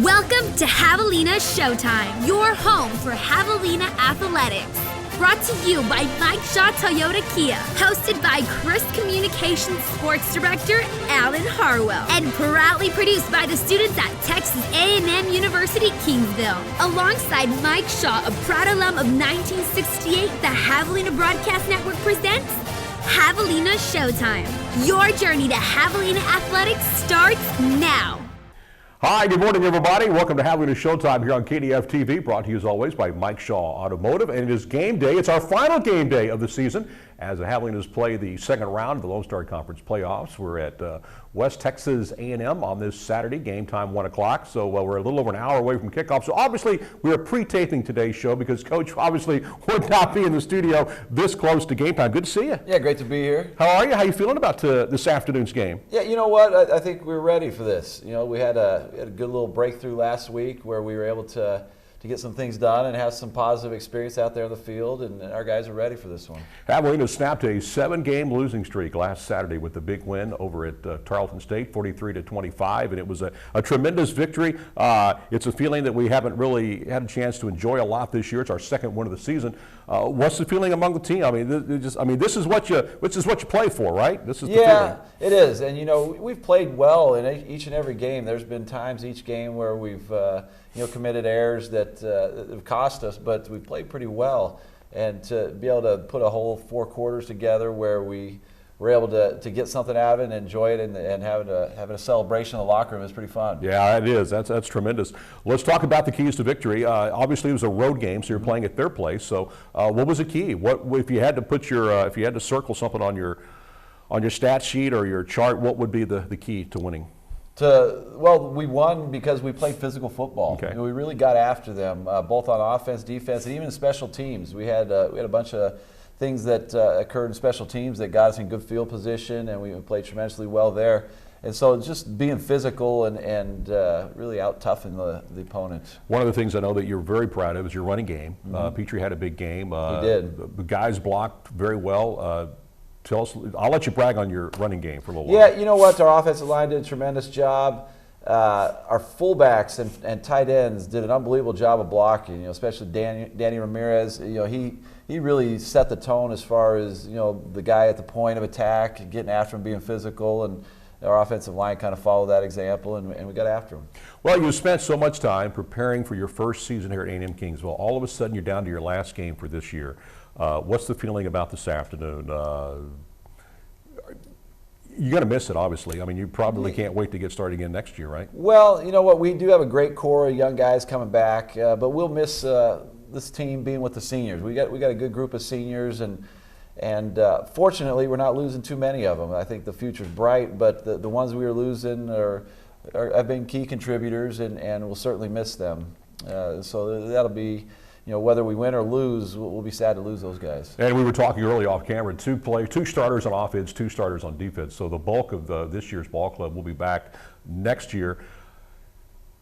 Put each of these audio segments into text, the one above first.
Welcome to Javelina Showtime, your home for Javelina athletics. Brought to you by Mike Shaw Toyota Kia, hosted by Chris Communications Sports Director Alan Harwell, and proudly produced by the students at Texas A&M University-Kingsville. Alongside Mike Shaw, a proud alum of 1968, the Javelina Broadcast Network presents Javelina Showtime. Your journey to Javelina athletics starts now. Hi, good morning, everybody. Welcome to Javelina Showtime here on KDF TV, brought to you as always by Mike Shaw Automotive. And it is game day. It's our final game day of the season as the Javelinas play the second round of the Lone Star Conference playoffs. We're at West Texas A&M on this Saturday, game time 1 o'clock. So we're a little over an hour away from kickoff. So obviously we are pre-taping today's show because Coach obviously would not be in the studio this close to game time. Good to see you. Yeah, great to be here. How are you? How are you feeling about this afternoon's game? Yeah, you know what? I think we're ready for this. You know, we had a good little breakthrough last week where we were able to get some things done and have some positive experience out there on the field, and our guys are ready for this one. Javelina snapped a 7-game losing streak last Saturday with the big win over at Tarleton State, 43-25, and it was a tremendous victory. It's a feeling that we haven't really had a chance to enjoy a lot this year. It's our second win of the season. What's the feeling among the team? I mean, this is what you play for, right? This is the feeling. It is, and you know, we've played well in each and every game. There's been times each game where we've committed errors that have cost us, but we've played pretty well. And to be able to put a whole 4 quarters together where we were able to get something out of it and enjoy it and having a celebration in the locker room is pretty fun. Yeah, it is. That's tremendous. Let's talk about the keys to victory. Obviously, it was a road game, so you're playing at their place. So, what was the key? What if you had to put if you had to circle something on your stat sheet or your chart? What would be the key to winning? Well, we won because we played physical football. Okay. We really got after them, both on offense, defense, and even special teams. We had a bunch of things that occurred in special teams that got us in good field position, and we played tremendously well there. And so just being physical and really out-toughing the opponent. One of the things I know that you're very proud of is your running game. Petrie had a big game. He did. The guys blocked very well. Tell us, I'll let you brag on your running game for a little while. Yeah, you know what? Our offensive line did a tremendous job. Our fullbacks and tight ends did an unbelievable job of blocking. You know, especially Danny Ramirez. You know, he really set the tone as far as the guy at the point of attack, getting after him, being physical, and our offensive line kind of followed that example, and we got after him. Well, you spent so much time preparing for your first season here at A&M Kingsville. All of a sudden, you're down to your last game for this year. What's the feeling about this afternoon? You're going to miss it, obviously. I mean, you probably can't wait to get started again next year, right? Well, you know what? We do have a great core of young guys coming back, but we'll miss this team being with the seniors. We got a good group of seniors, and fortunately, we're not losing too many of them. I think the future's bright, but the ones we are losing have been key contributors, and we'll certainly miss them. So that'll be. Whether we win or lose, we'll be sad to lose those guys. And we were talking early off camera, 2 starters on offense, 2 starters on defense. So the bulk of this year's ball club will be back next year.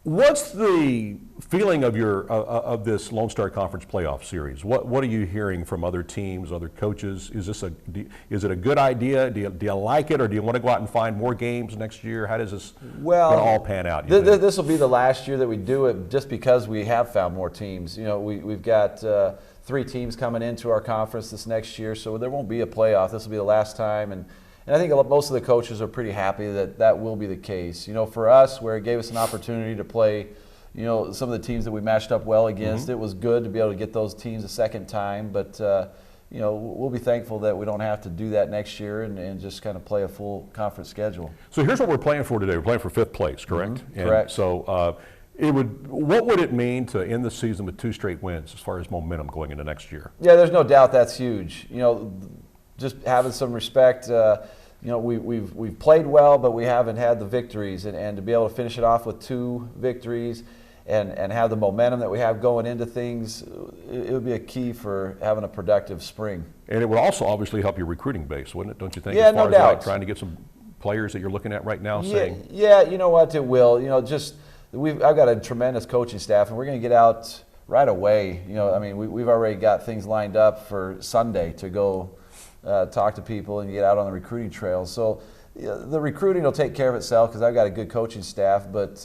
What's the feeling of this Lone Star Conference playoff series? What are you hearing from other teams, other coaches? Is it a good idea? Do you like it, or do you want to go out and find more games next year? How does this all pan out? This will be the last year that we do it, just because we have found more teams. We've got 3 teams coming into our conference this next year, so there won't be a playoff. This will be the last time, and I think most of the coaches are pretty happy that will be the case. For us, where it gave us an opportunity to play, some of the teams that we matched up well against, it was good to be able to get those teams a second time. But, we'll be thankful that we don't have to do that next year and just kind of play a full conference schedule. So here's what we're playing for today. We're playing for 5th place, correct? Correct. So what would it mean to end the season with 2 straight wins as far as momentum going into next year? Yeah, there's no doubt that's huge. Just having some respect. We've played well, but we haven't had the victories, and to be able to finish it off with 2 victories and have the momentum that we have going into things, it would be a key for having a productive spring. And it would also obviously help your recruiting base, wouldn't it? Don't you think? Yeah, as far no as doubt. Like trying to get some players that you're looking at right now. Yeah, you know what? It will. I've got a tremendous coaching staff, and we're going to get out right away. We've already got things lined up for Sunday to go talk to people and get out on the recruiting trail. So the recruiting will take care of itself because I've got a good coaching staff, but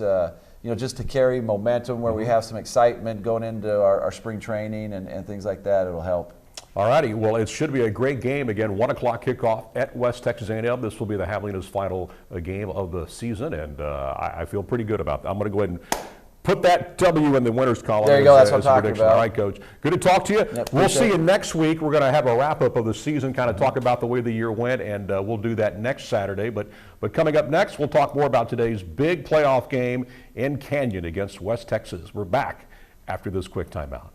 just to carry momentum where we have some excitement going into our spring training and things like that, it'll help. All righty. Well, it should be a great game. Again, 1 o'clock kickoff at West Texas A&M. This will be the Javelina's final game of the season, and I feel pretty good about that. I'm going to go ahead and put that W in the winners column. There you go. That's what I'm talking about. All right, Coach. Good to talk to you. Yep, we'll see you next week. We're going to have a wrap-up of the season, kind of talk about the way the year went, and we'll do that next Saturday. But coming up next, we'll talk more about today's big playoff game in Canyon against West Texas. We're back after this quick timeout.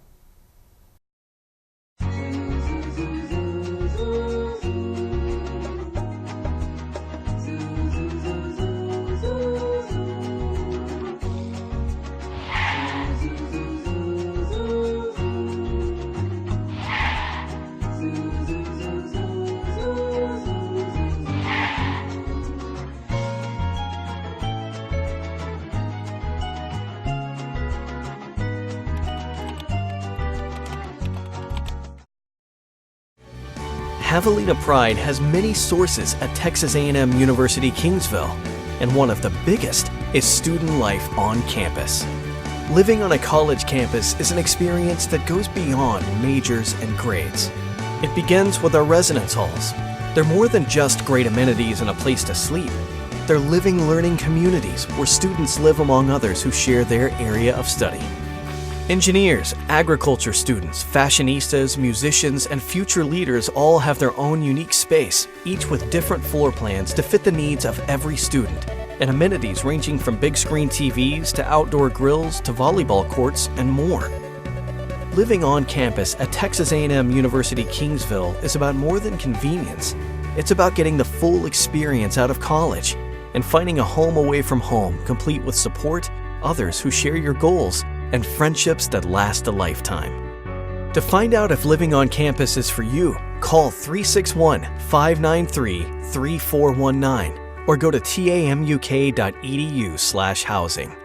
Javelina Pride has many sources at Texas A&M University-Kingsville, and one of the biggest is student life on campus. Living on a college campus is an experience that goes beyond majors and grades. It begins with our residence halls. They're more than just great amenities and a place to sleep. They're living, learning communities where students live among others who share their area of study. Engineers, agriculture students, fashionistas, musicians, and future leaders all have their own unique space, each with different floor plans to fit the needs of every student, and amenities ranging from big screen TVs to outdoor grills to volleyball courts and more. Living on campus at Texas A&M University-Kingsville is about more than convenience. It's about getting the full experience out of college and finding a home away from home, complete with support, others who share your goals, and friendships that last a lifetime. To find out if living on campus is for you, call 361-593-3419 or go to tamuk.edu/housing.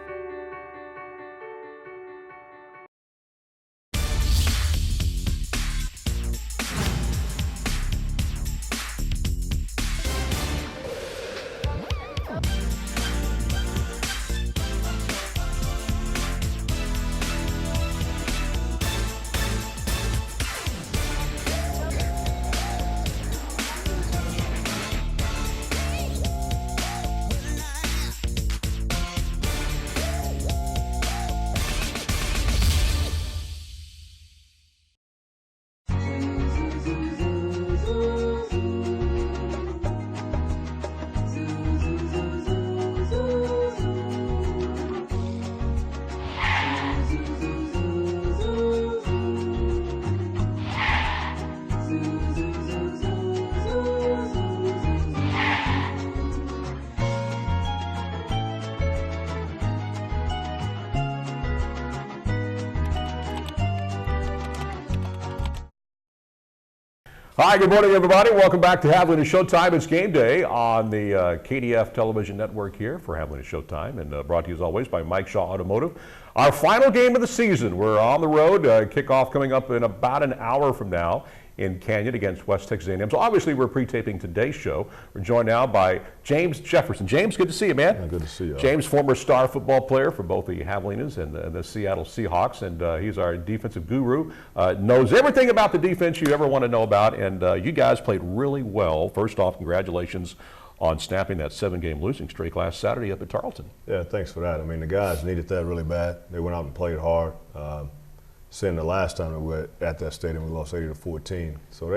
Hi, good morning, everybody. Welcome back to Javelina Showtime. It's game day on the KDF television network here for Javelina Showtime, and brought to you as always by Mike Shaw Automotive. Our final game of the season. We're on the road. Kickoff coming up in about an hour from now in Canyon against West Texas A&M. So obviously we're pre-taping today's show. We're joined now by James Jefferson. James, good to see you, man. Yeah, good to see you. James, former star football player for both the Javelinas and the Seattle Seahawks, and he's our defensive guru. Knows everything about the defense you ever want to know about, and you guys played really well. First off, congratulations on snapping that 7-game losing streak last Saturday up at Tarleton. Yeah, thanks for that. I mean, the guys needed that really bad. They went out and played hard. Saying the last time we were at that stadium, we lost 80-14. So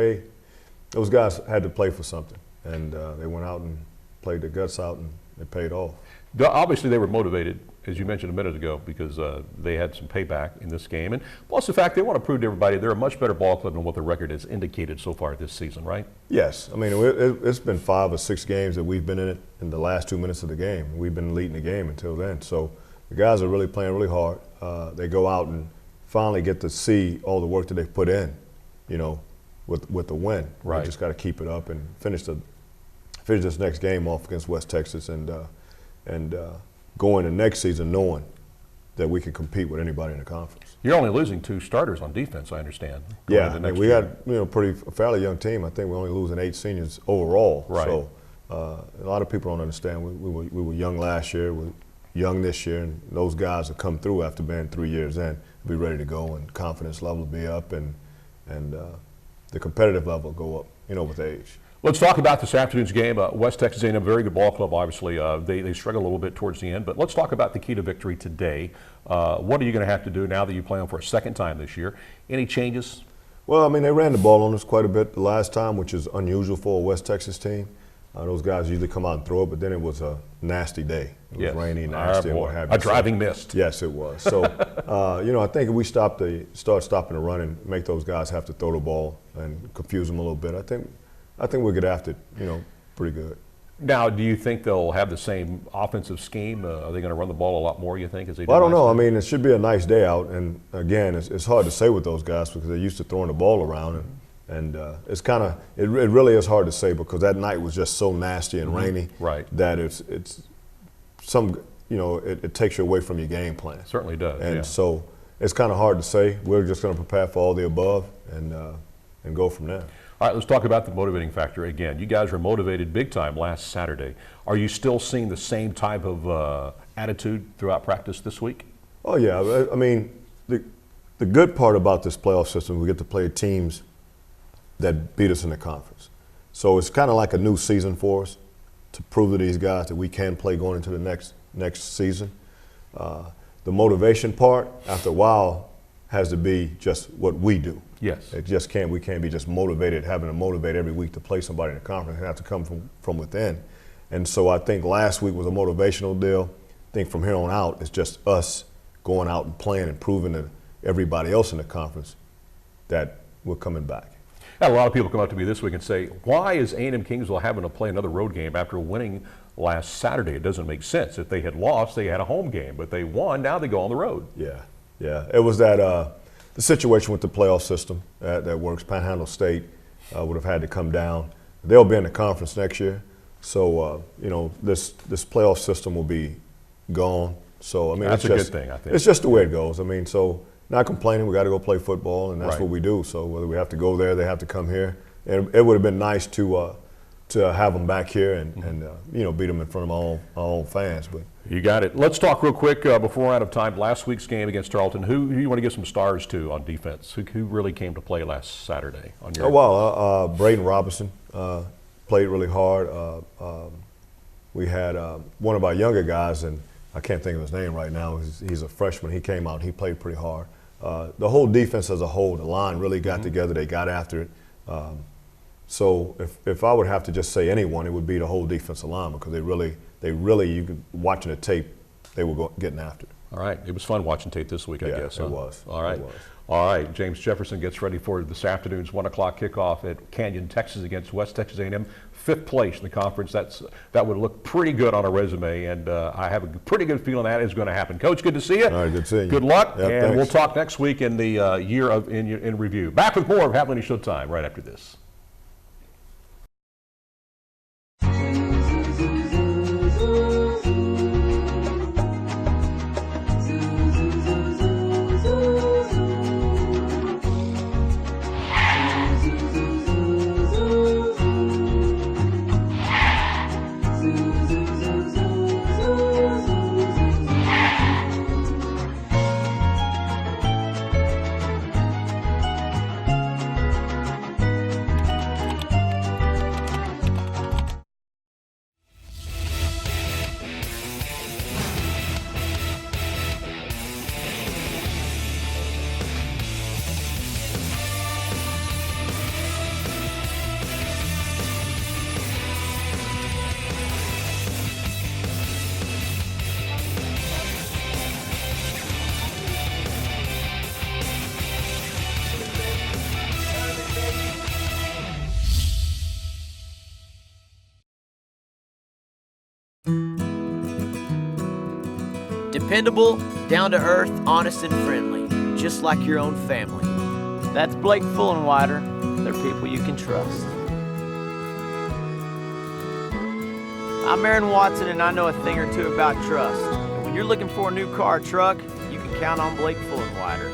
those guys had to play for something, and they went out and played their guts out, and it paid off. Obviously, they were motivated, as you mentioned a minute ago, because they had some payback in this game, and plus the fact they want to prove to everybody they're a much better ball club than what the record has indicated so far this season, right? Yes. I mean, it's been 5 or 6 games that we've been in it in the last 2 minutes of the game. We've been leading the game until then. So the guys are really playing really hard. They go out and finally get to see all the work that they've put in, you know, with the win. Right. We just got to keep it up and finish this next game off against West Texas and go into next season knowing that we can compete with anybody in the conference. You're only losing 2 starters on defense, I understand. Yeah, we got a fairly young team. I think we're only losing 8 seniors overall. Right. So A lot of people don't understand. We were young last year, we're young this year, and those guys have come through after being 3 years in, be ready to go, and confidence level will be up, and the competitive level will go up, with age. Let's talk about this afternoon's game. West Texas A&M, very good ball club, obviously. They struggled a little bit towards the end, but let's talk about the key to victory today. What are you going to have to do now that you play them for a second time this year? Any changes? Well, they ran the ball on us quite a bit the last time, which is unusual for a West Texas team. Those guys usually come out and throw it, but then it was a nasty day. It was rainy, nasty, and what have you. A driving mist. Yes, it was. So, I think if we start stopping the run and make those guys have to throw the ball and confuse them a little bit, I think we'll get after it, pretty good. Now, do you think they'll have the same offensive scheme? Are they going to run the ball a lot more, you think, as they did? Well, I don't know. last time? It should be a nice day out, and again, it's hard to say with those guys because they're used to throwing the ball around, and it's kind of it really is hard to say because that night was just so nasty and rainy that it's some it takes you away from your game plan. It certainly does. And so it's kind of hard to say. We're just going to prepare for all the above and go from there. All right, let's talk about the motivating factor again. You guys were motivated big time last Saturday. Are you still seeing the same type of attitude throughout practice this week? Oh yeah, the good part about this playoff system, we get to play teams that beat us in the conference. So it's kind of like a new season for us to prove to these guys that we can play going into the next season. The motivation part, after a while, has to be just what we do. Yes. We can't be just motivated, having to motivate every week to play somebody in the conference. It has to come from within. And so I think last week was a motivational deal. I think from here on out, it's just us going out and playing and proving to everybody else in the conference that we're coming back. Now, a lot of people come up to me this week and say, why is A&M Kingsville having to play another road game after winning last Saturday? It doesn't make sense. If they had lost, they had a home game. But they won, now they go on the road. Yeah. It was that the situation with the playoff system that works. Panhandle State would have had to come down. They'll be in the conference next year. So, this playoff system will be gone. So, that's a good thing, I think. It's just the way it goes. So not complaining. We got to go play football, and that's what we do. So whether we have to go there, they have to come here. And it would have been nice to have them back here and beat them in front of our own fans. But you got it. Let's talk real quick before we're out of time. Last week's game against Tarleton. Who you want to give some stars to on defense? Who really came to play last Saturday on your? Braden Robinson played really hard. We had one of our younger guys, and I can't think of his name right now. He's a freshman. He came out. He played pretty hard. The whole defense as a whole, the line really got together. They got after it. So if I would have to just say anyone, it would be the whole defensive line because they really, you could watching the tape, they were getting after it. All right. It was fun watching tape this week, I guess. It was. All right. It was. All right. James Jefferson gets ready for this afternoon's 1 o'clock kickoff at Canyon, Texas against West Texas A&M. 5th place in the conference. That would look pretty good on a resume, and I have a pretty good feeling that is going to happen. Coach, good to see you. All right, good seeing you. Good luck, Yeah, and thanks. we'll talk next week in the year in review. Back with more of Javelina Showtime right after this. Dependable, down-to-earth, honest, and friendly, just like your own family. That's Blake Fullenwider. They're people you can trust. I'm Aaron Watson, and I know a thing or two about trust. And when you're looking for a new car or truck, you can count on Blake Fullenwider.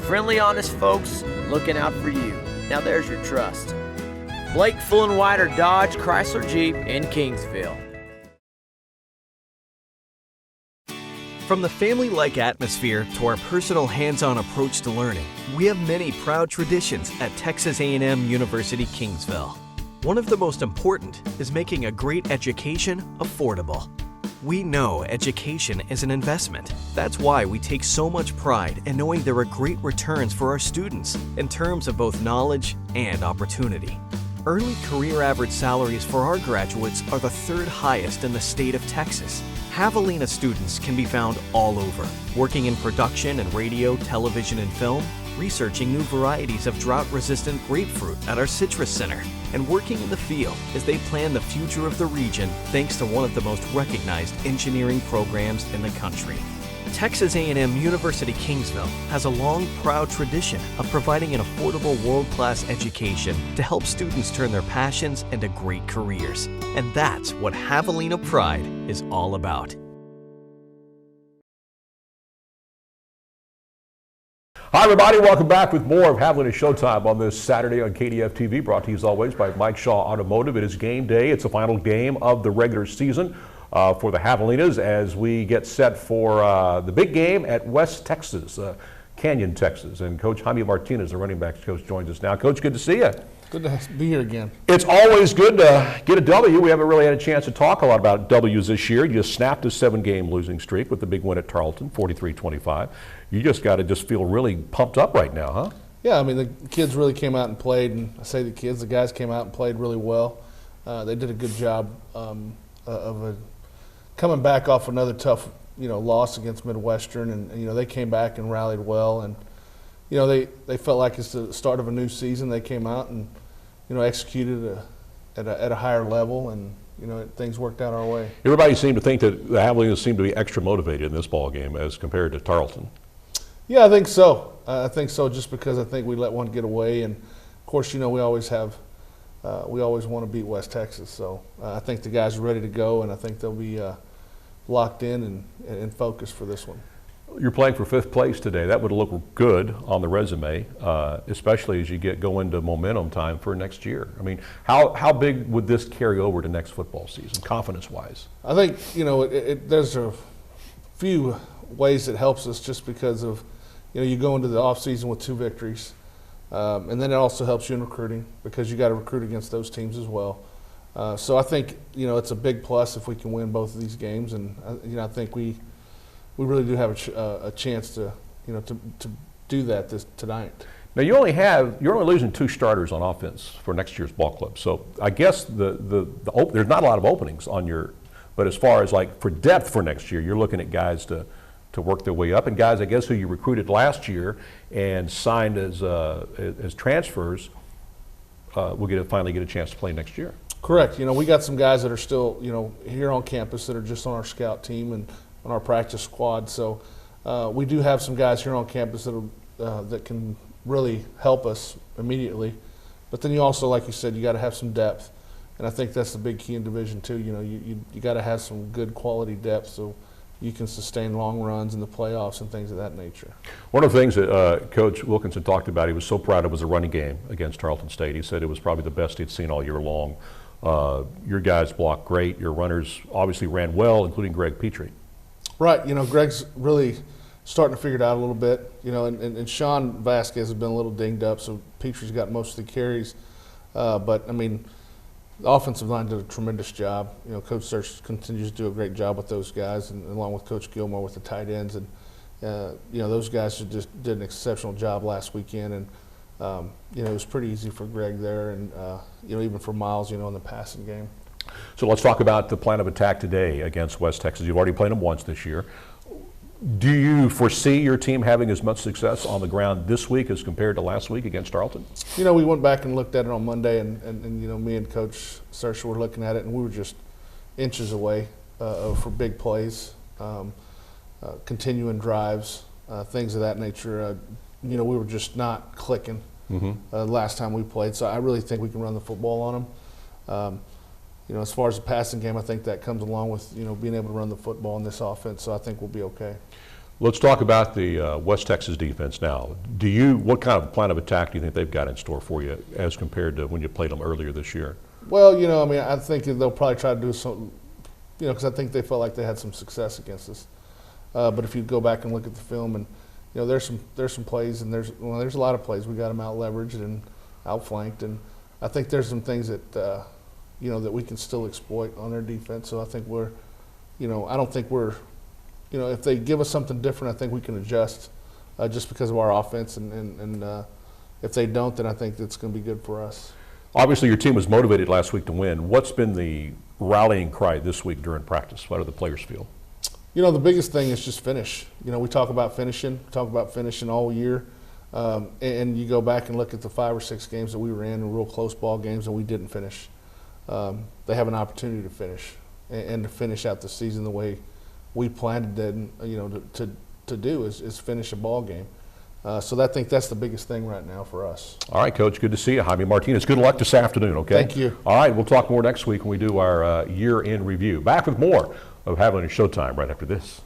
Friendly, honest folks looking out for you. Now there's your trust. Blake Fullenwider Dodge Chrysler Jeep in Kingsville. From the family-like atmosphere to our personal hands-on approach to learning, we have many proud traditions at Texas A&M University-Kingsville. One of the most important is making a great education affordable. We know education is an investment. That's why we take so much pride in knowing there are great returns for our students in terms of both knowledge and opportunity. Early career average salaries for our graduates are the 3rd highest in the state of Texas. Javelina students can be found all over, working in production and radio, television, and film, researching new varieties of drought-resistant grapefruit at our Citrus Center, and working in the field as they plan the future of the region thanks to one of the most recognized engineering programs in the country. Texas A&M University-Kingsville has a long, proud tradition of providing an affordable world-class education to help students turn their passions into great careers. And that's what Javelina Pride is all about. Hi, everybody. Welcome back with more of Javelina Showtime on this Saturday on KDF TV, brought to you as always by Mike Shaw Automotive. It is game day. It's the final game of the regular season for the Javelinas as we get set for the big game at West Texas, Canyon, Texas. And Coach Jaime Martinez, the running backs coach, joins us now. Coach, good to see you. Good to be here again. It's always good to get a W. We haven't really had a chance to talk a lot about W's this year. You snapped a 7-game losing streak with the big win at Tarleton, 43-25. You just got to just feel really pumped up right now, huh? Yeah, I mean, the kids really came out and played, and I say the kids, the guys came out and played really well. They did a good job of coming back off another tough, loss against Midwestern, and they came back and rallied well, and they felt like it's the start of a new season. They came out and executed at a higher level, and things worked out our way. Everybody seemed to think that the Javelinas seemed to be extra motivated in this ball game as compared to Tarleton. Yeah, I think so. Just because I think we let one get away, and of course, we always want to beat West Texas. So I think the guys are ready to go, and I think they'll be locked in and focused for this one. You're playing for 5th place today. That would look good on the resume, especially as you go into momentum time for next year. I mean, how big would this carry over to next football season, confidence-wise? I think there's a few ways it helps us just because of you go into the off season with 2 victories, and then it also helps you in recruiting because you got to recruit against those teams as well. So I think it's a big plus if we can win both of these games, and I think we really do have a chance to do that tonight. Now you're only losing 2 starters on offense for next year's ball club. So I guess there's not a lot of openings but as far as like for depth for next year, you're looking at guys to work their way up, and guys I guess who you recruited last year and signed as transfers will finally get a chance to play next year. Correct. We got some guys that are still here on campus that are just on our scout team and on our practice squad. So we do have some guys here on campus that can really help us immediately. But then you also, like you said, you got to have some depth, and I think that's the big key in Division II. You got to have some good quality depth so you can sustain long runs in the playoffs and things of that nature. One of the things that Coach Wilkinson talked about, he was so proud of, was the running game against Tarleton State. He said it was probably the best he'd seen all year long. Your guys blocked great. Your runners obviously ran well, including Greg Petrie. Right. Greg's really starting to figure it out a little bit. And Sean Vasquez has been a little dinged up, so Petrie's got most of the carries. But, I mean, the offensive line did a tremendous job. Coach Search continues to do a great job with those guys, and along with Coach Gilmore with the tight ends. And, those guys just did an exceptional job last weekend. And, it was pretty easy for Greg there and, even for Miles, in the passing game. So let's talk about the plan of attack today against West Texas. You've already played them once this year. Do you foresee your team having as much success on the ground this week as compared to last week against Tarleton? We went back and looked at it on Monday, and me and Coach Search were looking at it, and we were just inches away for big plays, continuing drives, things of that nature. We were just not clicking last time we played, so I really think we can run the football on them. As far as the passing game, I think that comes along with, being able to run the football in this offense, so I think we'll be okay. Let's talk about the West Texas defense now. What kind of plan of attack do you think they've got in store for you as compared to when you played them earlier this year? Well, I think they'll probably try to do something, because I think they felt like they had some success against us. But if you go back and look at the film, and there's some plays, and there's a lot of plays we got them out leveraged and outflanked, and I think there's some things that that we can still exploit on their defense. So I think I don't think we're, if they give us something different, I think we can adjust just because of our offense, and if they don't, then I think it's going to be good for us. Obviously, your team was motivated last week to win. What's been the rallying cry this week during practice? How do the players feel? The biggest thing is just finish. We talk about finishing all year. And you go back and look at the 5 or 6 games that we were in, real close ball games, and we didn't finish. They have an opportunity to finish and to finish out the season the way we planned it, to do is finish a ball game. So I think that's the biggest thing right now for us. All right, Coach, good to see you. Jaime Martinez, good luck this afternoon, okay? Thank you. All right, we'll talk more next week when we do our year-end review. Back with more of Javelina Showtime right after this.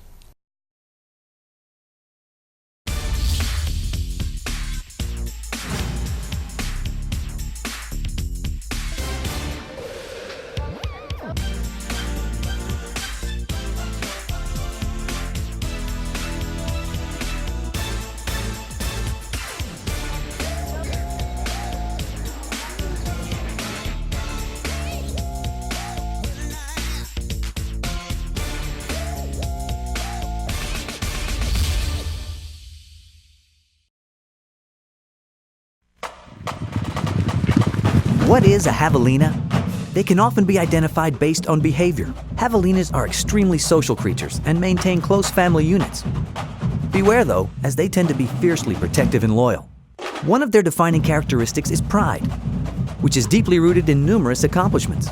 What is a javelina? They can often be identified based on behavior. Javelinas are extremely social creatures and maintain close family units. Beware though, as they tend to be fiercely protective and loyal. One of their defining characteristics is pride, which is deeply rooted in numerous accomplishments,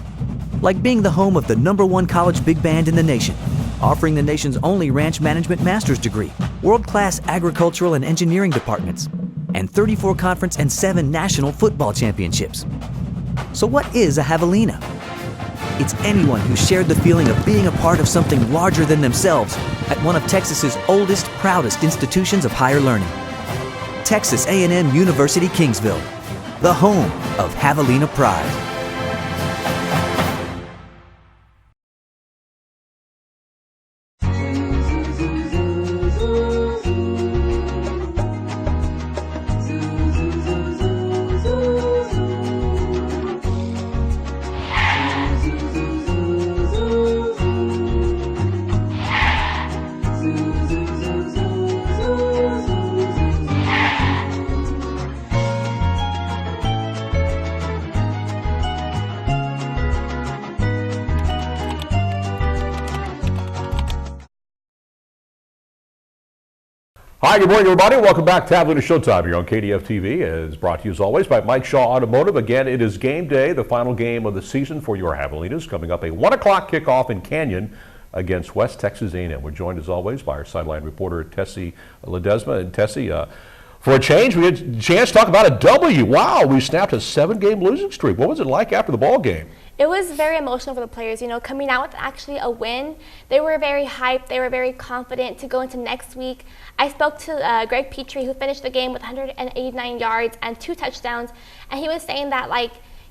like being the home of the #1 college big band in the nation, offering the nation's only ranch management master's degree, world-class agricultural and engineering departments, and 34 conference and 7 national football championships. So what is a javelina? It's anyone who shared the feeling of being a part of something larger than themselves at one of Texas's oldest, proudest institutions of higher learning. Texas A&M University-Kingsville, the home of Javelina pride. Hi, good morning, everybody. Welcome back to Javelina Showtime here on KDF TV. It's brought to you, as always, by Mike Shaw Automotive. Again, it is game day, the final game of the season for your Javelinas. Coming up, a 1 o'clock kickoff in Canyon against West Texas A&M. We're joined, as always, by our sideline reporter, Tessie Ledesma. And Tessie, for a change, we had a chance to talk about a W. Wow, we snapped a 7-game losing streak. What was it like after the ball game? It was very emotional for the players, coming out with actually a win. They were very hyped. They were very confident to go into next week. I spoke to Greg Petrie, who finished the game with 189 yards and 2 touchdowns, and he was saying that,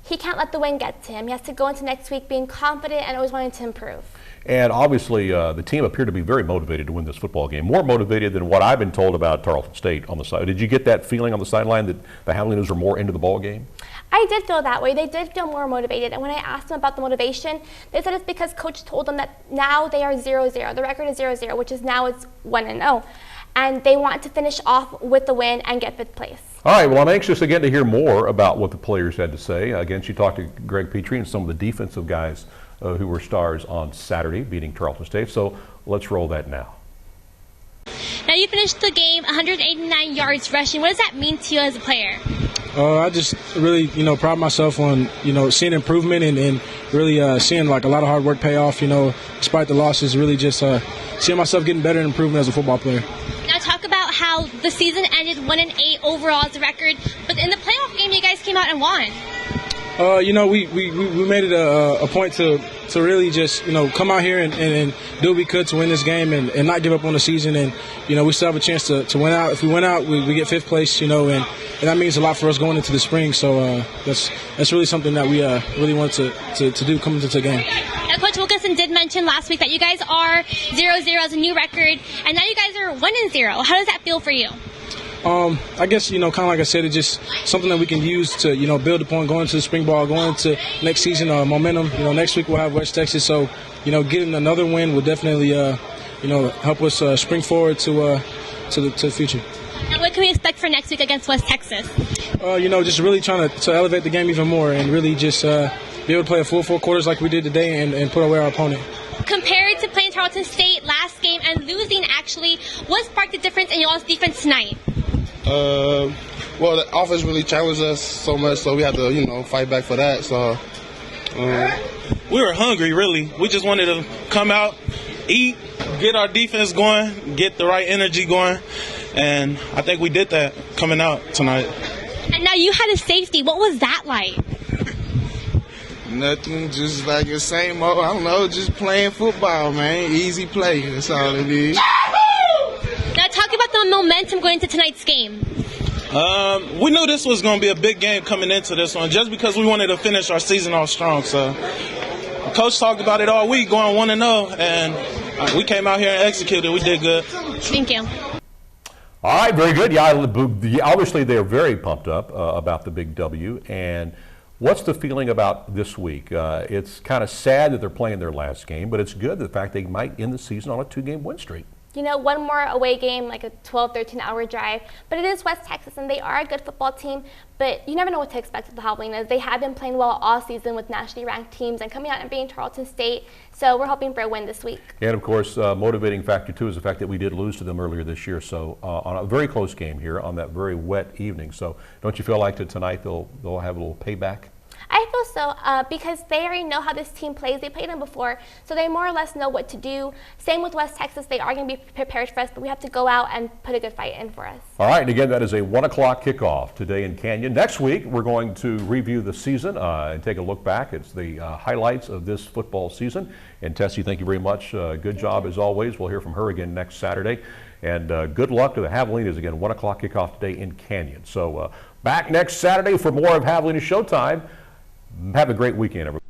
he can't let the win get to him. He has to go into next week being confident and always wanting to improve. And obviously, the team appeared to be very motivated to win this football game, more motivated than what I've been told about Tarleton State on the side. Did you get that feeling on the sideline that the Javelinas were more into the ball game? I did feel that way. They did feel more motivated. And when I asked them about the motivation, they said it's because Coach told them that now they are 0-0. The record is 0-0, which is now it's 1-0. And they want to finish off with the win and get 5th place. All right, well, I'm anxious again to hear more about what the players had to say. Again, she talked to Greg Petrie and some of the defensive guys who were stars on Saturday, beating Tarleton State. So let's roll that now. Now you finished the game 189 yards rushing. What does that mean to you as a player? I just really, pride myself on, seeing improvement and really seeing a lot of hard work pay off, despite the losses, really just seeing myself getting better and improving as a football player. Now talk about how the season ended 1-8 overall as a record, but in the playoff game you guys came out and won. You know, we made it a point to really just, you know, come out here and do what we could to win this game and not give up on the season. And, you know, we still have a chance to win out. If we win out, we get 5th place, you know, and that means a lot for us going into the spring. So that's really something that we really want to do coming into the game. Now, Coach Wilkinson did mention last week that you guys are 0-0 as a new record, and now you guys are 1-0. How does that feel for you? I guess, you know, kind of like I said, it's just something that we can use to, you know, build upon going to the spring ball, going to next season, momentum. You know, next week we'll have West Texas, so, you know, getting another win would definitely, you know, help us spring forward to the future. Now, what can we expect for next week against West Texas? You know, just really trying to elevate the game even more and really just be able to play a full 4 quarters like we did today and put away our opponent. Compared to playing Tarleton State last game and losing, actually, what sparked the difference in y'all's defense tonight? Well, the offense really challenged us so much, so we had to, you know, fight back for that. So we were hungry, really. We just wanted to come out, eat, get our defense going, get the right energy going, and I think we did that coming out tonight. And now you had a safety. What was that like? Nothing, just like the same old, I don't know, just playing football, man. Easy play, that's all it is. Now talk about the momentum going into tonight's game. We knew this was going to be a big game coming into this one just because we wanted to finish our season off strong. So Coach talked about it all week, going 1-0, and we came out here and executed. We did good. Thank you. All right, very good. Yeah, obviously they're very pumped up about the big W. And what's the feeling about this week? It's kind of sad that they're playing their last game, but it's good the fact they might end the season on a 2-game win streak. You know, one more away game, like a 12, 13-hour drive. But it is West Texas, and they are a good football team. But you never know what to expect with the Javelinas. They have been playing well all season with nationally ranked teams and coming out and beating Tarleton State. So we're hoping for a win this week. And, of course, motivating factor, too, is the fact that we did lose to them earlier this year. So on a very close game here on that very wet evening. So don't you feel like that tonight they'll have a little payback? I feel so because they already know how this team plays. They played them before, so they more or less know what to do. Same with West Texas. They are going to be prepared for us, but we have to go out and put a good fight in for us. All right, and again, that is a 1 o'clock kickoff today in Canyon. Next week, we're going to review the season and take a look back. It's the highlights of this football season. And Tessie, thank you very much. Good job as always. We'll hear from her again next Saturday. And good luck to the Javelinas again. 1 o'clock kickoff today in Canyon. So back next Saturday for more of Javelina Showtime. Have a great weekend, everybody.